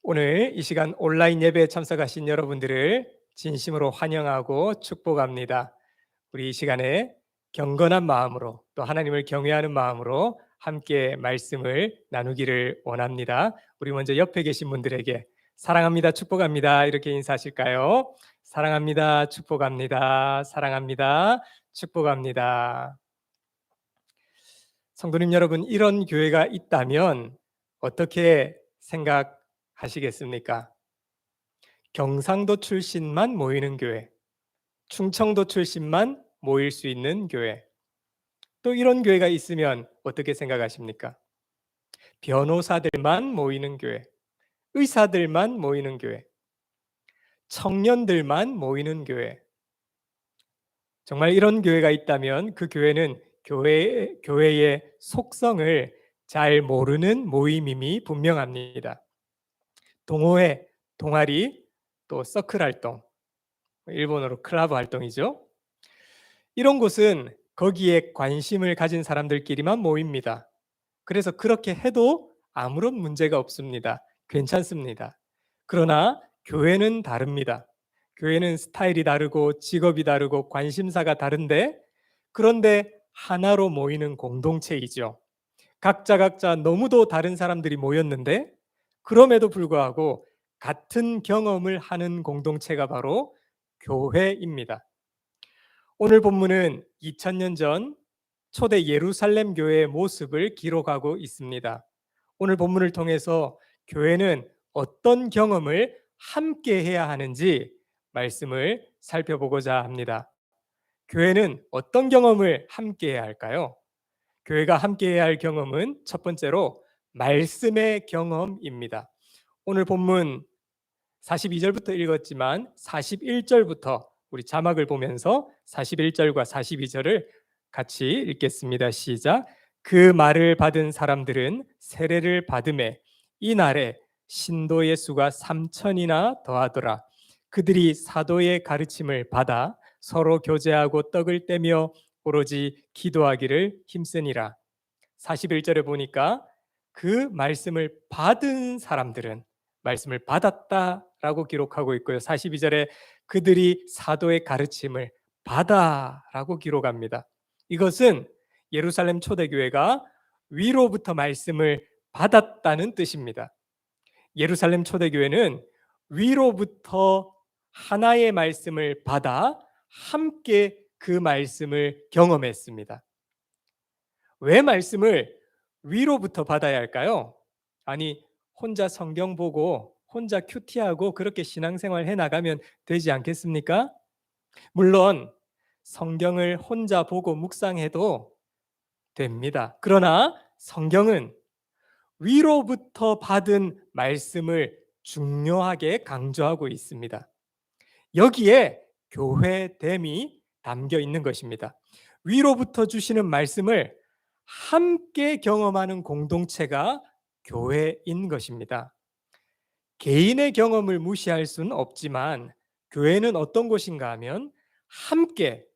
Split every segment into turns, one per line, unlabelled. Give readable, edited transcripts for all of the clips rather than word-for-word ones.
오늘 이 시간 온라인 예배에 참석하신 여러분들을 진심으로 환영하고 축복합니다. 우리 이 시간에 경건한 마음으로 또 하나님을 경외하는 마음으로 함께 말씀을 나누기를 원합니다. 우리 먼저 옆에 계신 분들에게 사랑합니다, 축복합니다. 이렇게 인사하실까요? 사랑합니다, 축복합니다. 사랑합니다, 축복합니다. 성도님 여러분, 이런 교회가 있다면 어떻게 생각하시겠습니까? 경상도 출신만 모이는 교회, 충청도 출신만 모일 수 있는 교회. 또 이런 교회가 있으면 어떻게 생각하십니까? 변호사들만 모이는 교회, 의사들만 모이는 교회, 청년들만 모이는 교회. 정말 이런 교회가 있다면 그 교회는 교회의 속성을 잘 모르는 모임임이 분명합니다. 동호회, 동아리, 또 서클 활동, 일본어로 클럽 활동이죠. 이런 곳은 거기에 관심을 가진 사람들끼리만 모입니다. 그래서 그렇게 해도 아무런 문제가 없습니다. 괜찮습니다. 그러나 교회는 다릅니다. 교회는 스타일이 다르고 직업이 다르고 관심사가 다른데, 그런데 하나로 모이는 공동체이죠. 각자 너무도 다른 사람들이 모였는데 그럼에도 불구하고 같은 경험을 하는 공동체가 바로 교회입니다. 오늘 본문은 2000년 전 초대 예루살렘 교회의 모습을 기록하고 있습니다. 오늘 본문을 통해서 교회는 어떤 경험을 함께 해야 하는지 말씀을 살펴보고자 합니다. 교회는 어떤 경험을 함께 해야 할까요? 교회가 함께 해야 할 경험은 첫 번째로 말씀의 경험입니다. 오늘 본문 42절부터 읽었지만 41절부터 우리 자막을 보면서 41절과 42절을 같이 읽겠습니다. 시작. 그 말을 받은 사람들은 세례를 받음에 이날에 신도의 수가 3천이나 더하더라. 그들이 사도의 가르침을 받아 서로 교제하고 떡을 떼며 오로지 기도하기를 힘쓰니라. 41절에 보니까 그 말씀을 받은 사람들은 말씀을 받았다라고 기록하고 있고요. 42절에 그들이 사도의 가르침을 받아라고 기록합니다. 이것은 예루살렘 초대교회가 위로부터 말씀을 받았다는 뜻입니다. 예루살렘 초대교회는 위로부터 하나의 말씀을 받아 함께 그 말씀을 경험했습니다. 왜 말씀을 위로부터 받아야 할까요? 아니, 혼자 성경 보고 혼자 큐티하고 그렇게 신앙생활 해나가면 되지 않겠습니까? 물론 성경을 혼자 보고 묵상해도 됩니다. 그러나 성경은 위로부터 받은 말씀을 중요하게 강조하고 있습니다. 여기에 교회됨이 담겨 있는 것입니다. 위로부터 주시는 말씀을 함께 경험하는 공동체가 교회인 것입니다. 개인의 경험을 무시할 수는 없지만 교회는 어떤 곳인가 하면 함께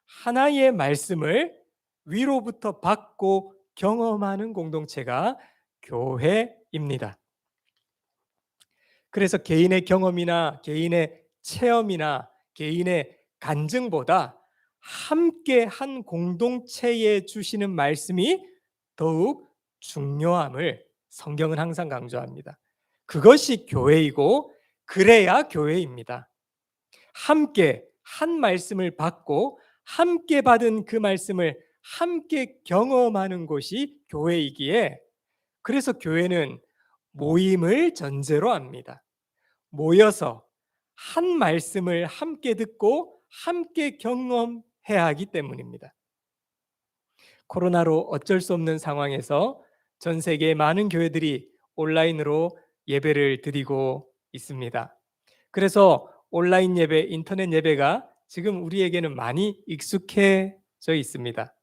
하나의 말씀을 위로부터 받고 경험하는 공동체가 교회입니다. 그래서 개인의 경험이나 개인의 체험이나 개인의 간증보다 함께 한 공동체에 주시는 말씀이 더욱 중요함을 성경은 항상 강조합니다. 그것이 교회이고 그래야 교회입니다. 함께 한 말씀을 받고 함께 받은 그 말씀을 함께 경험하는 곳이 교회이기에, 그래서 교회는 모임을 전제로 합니다. 모여서 한 말씀을 함께 듣고 함께 경험해야 하기 때문입니다. 코로나로 어쩔 수 없는 상황에서 전 세계의 많은 교회들이 온라인으로 예배를 드리고 있습니다. 그래서 온라인 예배, 인터넷 예배가 지금 우리에게는 많이 익숙해져 있습니다.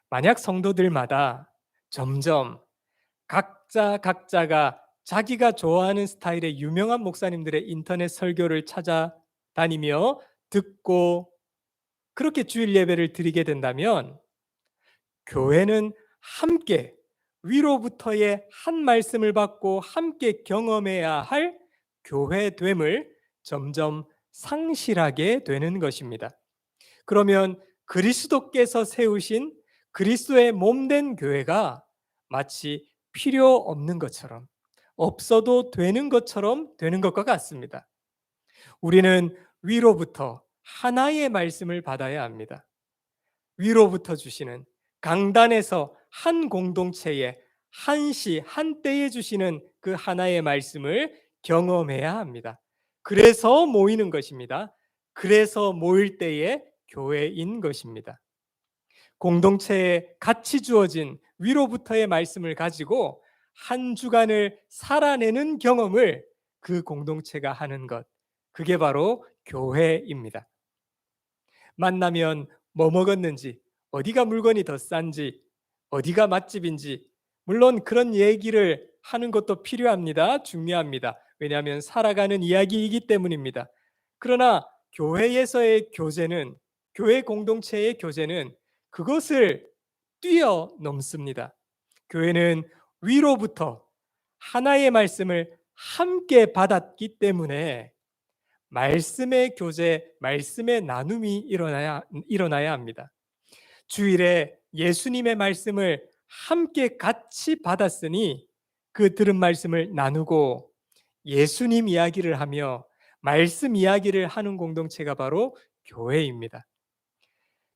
만약 성도들마다 점점 각자가 자기가 좋아하는 스타일의 유명한 목사님들의 인터넷 설교를 찾아다니며 듣고 그렇게 주일 예배를 드리게 된다면 교회는 함께 위로부터의 한 말씀을 받고 함께 경험해야 할 교회됨을 점점 상실하게 되는 것입니다. 그러면 그리스도께서 세우신 그리스도의 몸된 교회가 마치 필요 없는 것처럼, 없어도 되는 것처럼 되는 것과 같습니다. 우리는 위로부터 하나의 말씀을 받아야 합니다. 위로부터 주시는, 강단에서 한 공동체에 한시 한때에 주시는 그 하나의 말씀을 경험해야 합니다. 그래서 모이는 것입니다. 그래서 모일 때에 교회인 것입니다. 공동체에 같이 주어진 위로부터의 말씀을 가지고 한 주간을 살아내는 경험을 그 공동체가 하는 것, 그게 바로 교회입니다. 만나면 뭐 먹었는지, 어디가 물건이 더 싼지, 어디가 맛집인지, 물론 그런 얘기를 하는 것도 필요합니다. 중요합니다. 왜냐하면 살아가는 이야기이기 때문입니다. 그러나 교회에서의 교제는, 교회 공동체의 교제는 그것을 뛰어넘습니다. 교회는 위로부터 하나의 말씀을 함께 받았기 때문에 말씀의 교제, 말씀의 나눔이 일어나야 합니다. 주일에 예수님의 말씀을 함께 같이 받았으니 그 들은 말씀을 나누고 예수님 이야기를 하며 말씀 이야기를 하는 공동체가 바로 교회입니다.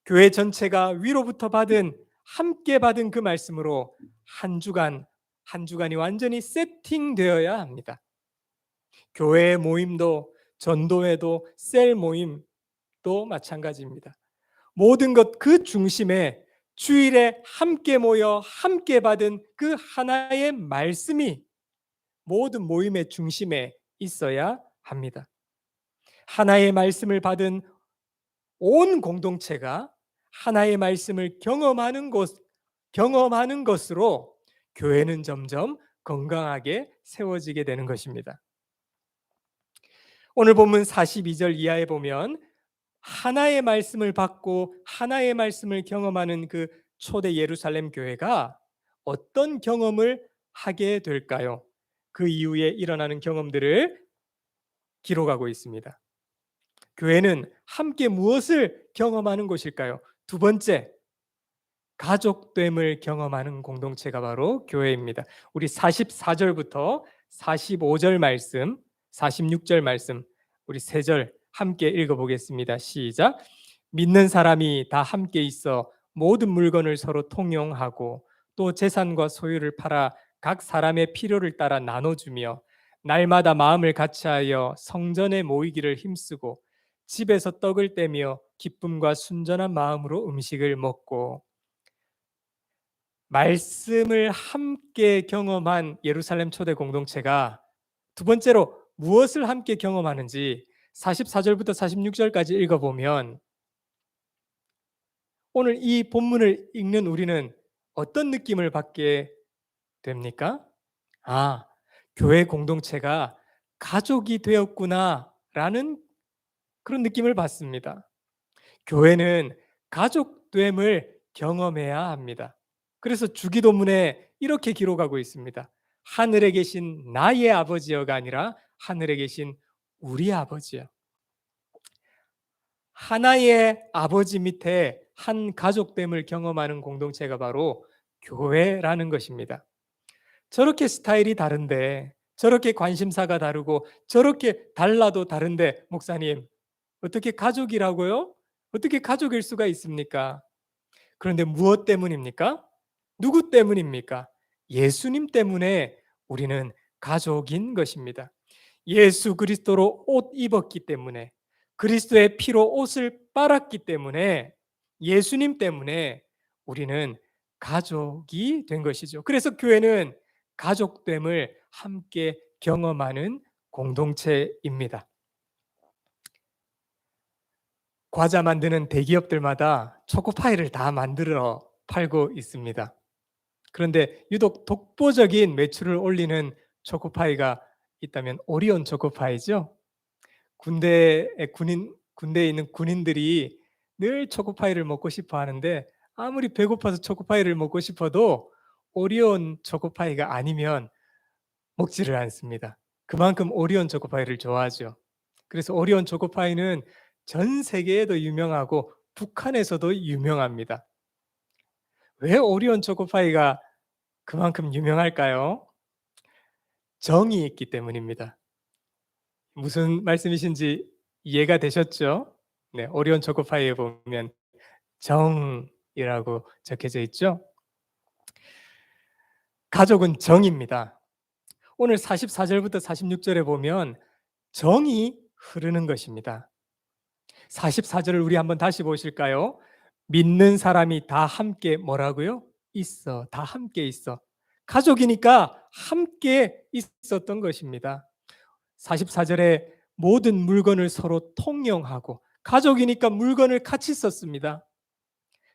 교회 전체가 위로부터 받은, 함께 받은 그 말씀으로 한 주간이 완전히 세팅되어야 합니다. 교회 모임도, 전도회도, 셀 모임도 마찬가지입니다. 모든 것 그 중심에 주일에 함께 모여 함께 받은 그 하나의 말씀이 모든 모임의 중심에 있어야 합니다. 하나의 말씀을 받은 온 공동체가 하나의 말씀을 경험하는 것으로 교회는 점점 건강하게 세워지게 되는 것입니다. 오늘 본문 42절 이하에 보면 하나의 말씀을 받고 하나의 말씀을 경험하는 그 초대 예루살렘 교회가 어떤 경험을 하게 될까요? 그 이후에 일어나는 경험들을 기록하고 있습니다. 교회는 함께 무엇을 경험하는 곳일까요? 두 번째, 가족됨을 경험하는 공동체가 바로 교회입니다. 우리 44절부터 45절 말씀, 46절 말씀, 우리 세 절 함께 읽어보겠습니다. 시작. 믿는 사람이 다 함께 있어 모든 물건을 서로 통용하고 또 재산과 소유를 팔아 각 사람의 필요를 따라 나눠주며 날마다 마음을 같이하여 성전에 모이기를 힘쓰고 집에서 떡을 떼며 기쁨과 순전한 마음으로 음식을 먹고. 말씀을 함께 경험한 예루살렘 초대 공동체가 두 번째로 무엇을 함께 경험하는지 44절부터 46절까지 읽어보면 오늘 이 본문을 읽는 우리는 어떤 느낌을 받게 됩니까? 아, 교회 공동체가 가족이 되었구나라는 그런 느낌을 받습니다. 교회는 가족됨을 경험해야 합니다. 그래서 주기도문에 이렇게 기록하고 있습니다. 하늘에 계신 나의 아버지여가 아니라 하늘에 계신 우리 아버지여. 하나의 아버지 밑에 한 가족됨을 경험하는 공동체가 바로 교회라는 것입니다. 저렇게 스타일이 다른데, 저렇게 관심사가 다르고, 저렇게 달라도 다른데, 목사님, 어떻게 가족이라고요? 어떻게 가족일 수가 있습니까? 그런데 무엇 때문입니까? 누구 때문입니까? 예수님 때문에 우리는 가족인 것입니다. 예수 그리스도로 옷 입었기 때문에, 그리스도의 피로 옷을 빨았기 때문에, 예수님 때문에 우리는 가족이 된 것이죠. 그래서 교회는 가족됨을 함께 경험하는 공동체입니다. 과자 만드는 대기업들마다 초코파이를 다 만들어 팔고 있습니다. 그런데 유독 독보적인 매출을 올리는 초코파이가 있다면 오리온 초코파이죠. 군대에 있는 군인들이 늘 초코파이를 먹고 싶어 하는데 아무리 배고파서 초코파이를 먹고 싶어도 오리온 초코파이가 아니면 먹지를 않습니다. 그만큼 오리온 초코파이를 좋아하죠. 그래서 오리온 초코파이는 전 세계에도 유명하고 북한에서도 유명합니다. 왜 오리온 초코파이가 그만큼 유명할까요? 정이 있기 때문입니다. 무슨 말씀이신지 이해가 되셨죠? 네, 오리온 초코파이에 보면 정이라고 적혀져 있죠? 가족은 정입니다. 오늘 44절부터 46절에 보면 정이 흐르는 것입니다. 44절을 우리 한번 다시 보실까요? 믿는 사람이 다 함께 뭐라고요? 있어. 다 함께 있어. 가족이니까 함께 있었던 것입니다. 44절에 모든 물건을 서로 통용하고 가족이니까 물건을 같이 썼습니다.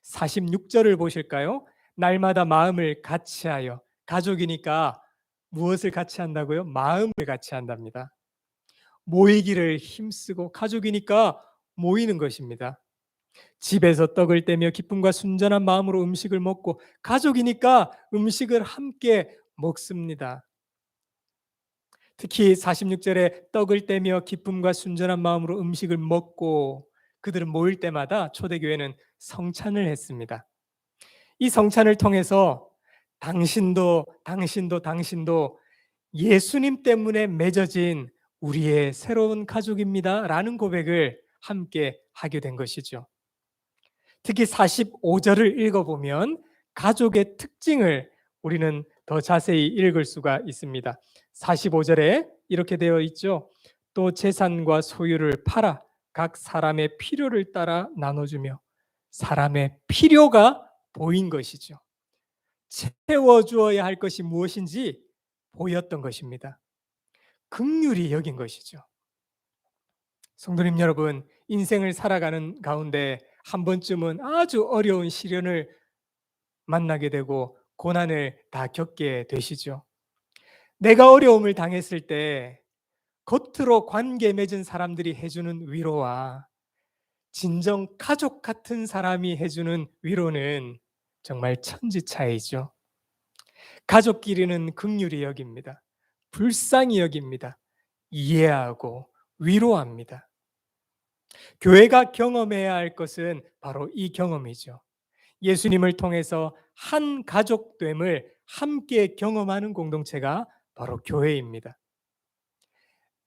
46절을 보실까요? 날마다 마음을 같이 하여 가족이니까 무엇을 같이 한다고요? 마음을 같이 한답니다. 모이기를 힘쓰고 가족이니까 모이는 것입니다. 집에서 떡을 떼며 기쁨과 순전한 마음으로 음식을 먹고 가족이니까 음식을 함께 먹습니다. 특히 46절에 떡을 떼며 기쁨과 순전한 마음으로 음식을 먹고 그들은 모일 때마다 초대교회는 성찬을 했습니다. 이 성찬을 통해서 당신도 예수님 때문에 맺어진 우리의 새로운 가족입니다 라는 고백을 함께 하게 된 것이죠. 특히 45절을 읽어보면 가족의 특징을 우리는 더 자세히 읽을 수가 있습니다. 45절에 이렇게 되어 있죠. 또 재산과 소유를 팔아 각 사람의 필요를 따라 나눠주며 사람의 필요가 보인 것이죠. 채워주어야 할 것이 무엇인지 보였던 것입니다. 긍휼히 여긴 것이죠. 성도님 여러분, 인생을 살아가는 가운데 한 번쯤은 아주 어려운 시련을 만나게 되고 고난을 다 겪게 되시죠. 내가 어려움을 당했을 때 겉으로 관계 맺은 사람들이 해주는 위로와 진정 가족 같은 사람이 해주는 위로는 정말 천지 차이죠. 가족끼리는 긍휼히 여깁니다. 불쌍히 여깁니다. 이해하고 위로합니다. 교회가 경험해야 할 것은 바로 이 경험이죠. 예수님을 통해서 한 가족됨을 함께 경험하는 공동체가 바로 교회입니다.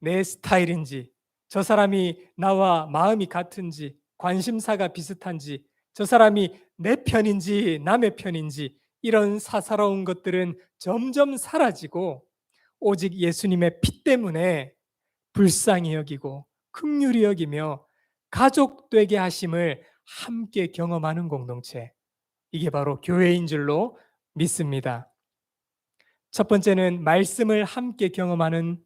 내 스타일인지, 저 사람이 나와 마음이 같은지, 관심사가 비슷한지, 저 사람이 내 편인지 남의 편인지 이런 사사로운 것들은 점점 사라지고 오직 예수님의 피 때문에 불쌍히 여기고 긍휼히 여기며 가족 되게 하심을 함께 경험하는 공동체, 이게 바로 교회인 줄로 믿습니다. 첫 번째는 말씀을 함께 경험하는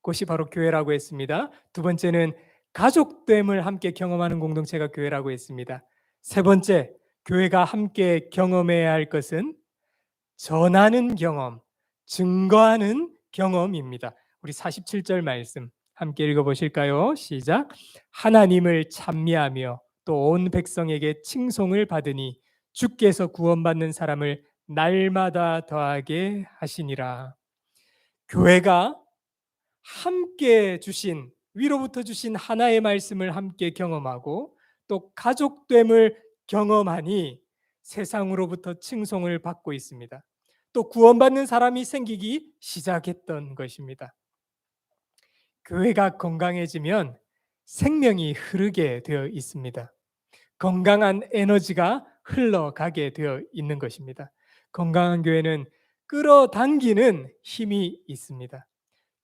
곳이 바로 교회라고 했습니다. 두 번째는 가족됨을 함께 경험하는 공동체가 교회라고 했습니다. 세 번째, 교회가 함께 경험해야 할 것은 전하는 경험, 증거하는 경험입니다. 우리 47절 말씀 함께 읽어보실까요? 시작. 하나님을 찬미하며 또 온 백성에게 칭송을 받으니 주께서 구원받는 사람을 날마다 더하게 하시니라. 교회가 함께 주신, 위로부터 주신 하나의 말씀을 함께 경험하고 또 가족됨을 경험하니 세상으로부터 칭송을 받고 있습니다. 또 구원받는 사람이 생기기 시작했던 것입니다. 교회가 건강해지면 생명이 흐르게 되어 있습니다. 건강한 에너지가 흘러가게 되어 있는 것입니다. 건강한 교회는 끌어당기는 힘이 있습니다.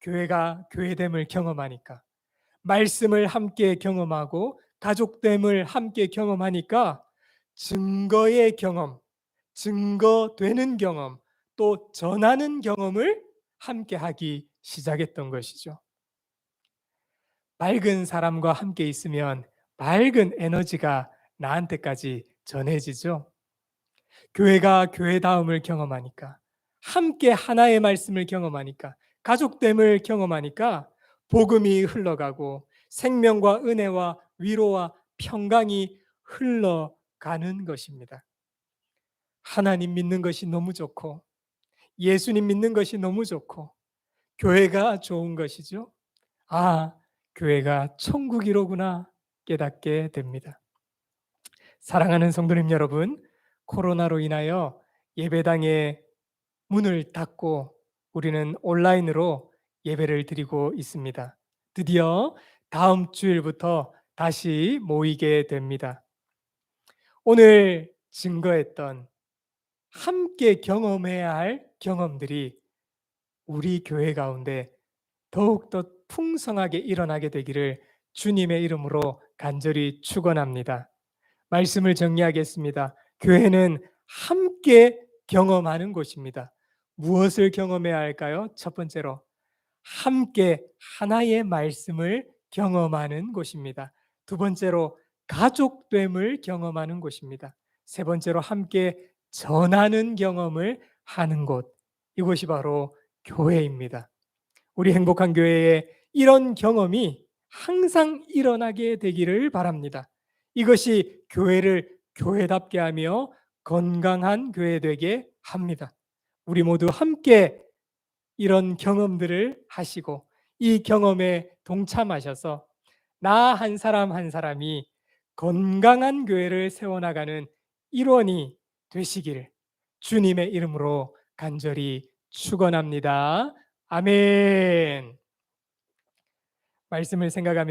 교회가 교회됨을 경험하니까, 말씀을 함께 경험하고 가족됨을 함께 경험하니까 증거의 경험, 증거되는 경험, 또 전하는 경험을 함께 하기 시작했던 것이죠. 밝은 사람과 함께 있으면 밝은 에너지가 나한테까지 전해지죠. 교회가 교회다움을 경험하니까, 함께 하나의 말씀을 경험하니까, 가족됨을 경험하니까 복음이 흘러가고 생명과 은혜와 위로와 평강이 흘러가는 것입니다. 하나님 믿는 것이 너무 좋고 예수님 믿는 것이 너무 좋고 교회가 좋은 것이죠. 아, 교회가 천국이로구나 깨닫게 됩니다. 사랑하는 성도님 여러분, 코로나로 인하여 예배당의 문을 닫고 우리는 온라인으로 예배를 드리고 있습니다. 드디어 다음 주일부터 다시 모이게 됩니다. 오늘 증거했던 함께 경험해야 할 경험들이 우리 교회 가운데 더욱더 풍성하게 일어나게 되기를 주님의 이름으로 간절히 축원합니다. 말씀을 정리하겠습니다. 교회는 함께 경험하는 곳입니다. 무엇을 경험해야 할까요? 첫 번째로 함께 하나의 말씀을 경험하는 곳입니다. 두 번째로 가족됨을 경험하는 곳입니다. 세 번째로 함께 전하는 경험을 하는 곳. 이곳이 바로 교회입니다. 우리 행복한 교회에 이런 경험이 항상 일어나게 되기를 바랍니다. 이것이 교회를 교회답게 하며 건강한 교회 되게 합니다. 우리 모두 함께 이런 경험들을 하시고 이 경험에 동참하셔서 나 한 사람 한 사람이 건강한 교회를 세워나가는 일원이 되시길 주님의 이름으로 간절히 축원합니다. 아멘. 말씀을 생각하며